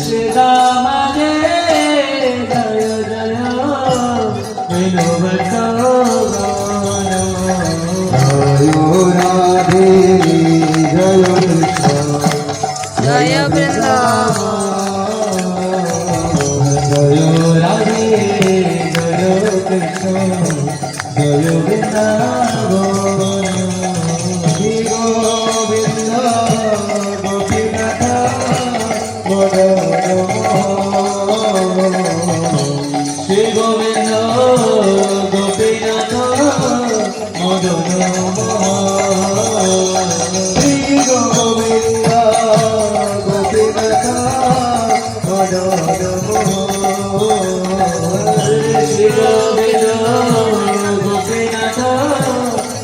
শ্রীরামে জয় জয় বিনোবত রাধে জয় কৃষ্ণ জয় বৃন্দাবন জয় রাধে জয় কৃষ্ণ জয় বৃন্দাবন শ্রী গোবিন্দ গোপীনাথ শ্রী গোবিন্দ গোপীনাথ মদন শ্রী গোবিন্দ গোপীনাথ মদন শ্রী গোবিন্দ গোপীনাথ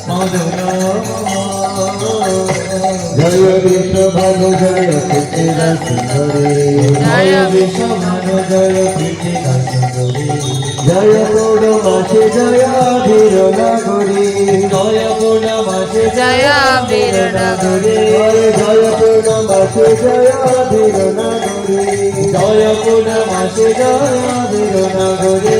মদন জয় বিশ্ব ভানু জয় কৃষ্ণ সুন্দরী জয় বিশ্ব ভানু জয় কৃষ্ণ সুন্দরী জয় পূর্ণমাসে জয় বীর নাগরী জয় পূর্ণমাসে জয় বীর নগরী জয় পূর্ণমাসে জয় বীর নাগরী জয় পূর্ণমাসে জয় বীর নাগরী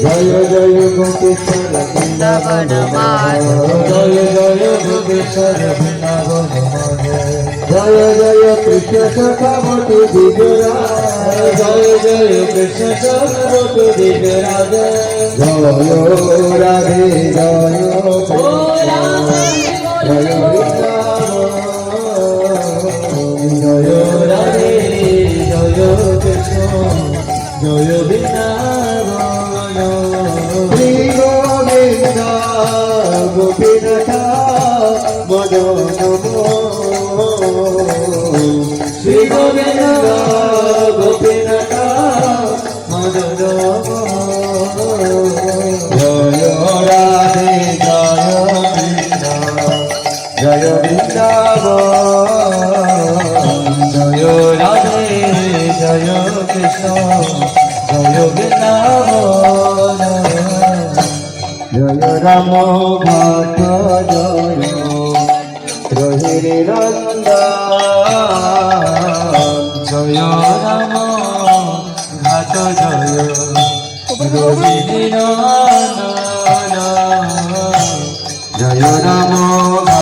জয় জয় গোপেশ্বর বৃন্দাবন মাধ জয় জয় গোপেশ্বর বৃন্দাবন জয় জয় কৃষ্ণ সখাবতী দিগরা জয় জয় কৃষ্ণ সখাবতী দিগরা জয় রাধে জয় জয় জয় রাধে জয় কৃষ্ণ জয় বৃন্দাবন শ্রী গোবিন্দ গোপীনাথ মদন শ্রী গোবিন্দ গোপীনাথ মদন জয় রাধে জয় কৃষ্ণ জয় বৃন্দাবন জয় রাধে জয় কৃষ্ণ জয় বৃন্দাবন জয় রাম ঘাট জয় রহিরে নন্দন জয় রাম ঘাট জয় রহিরে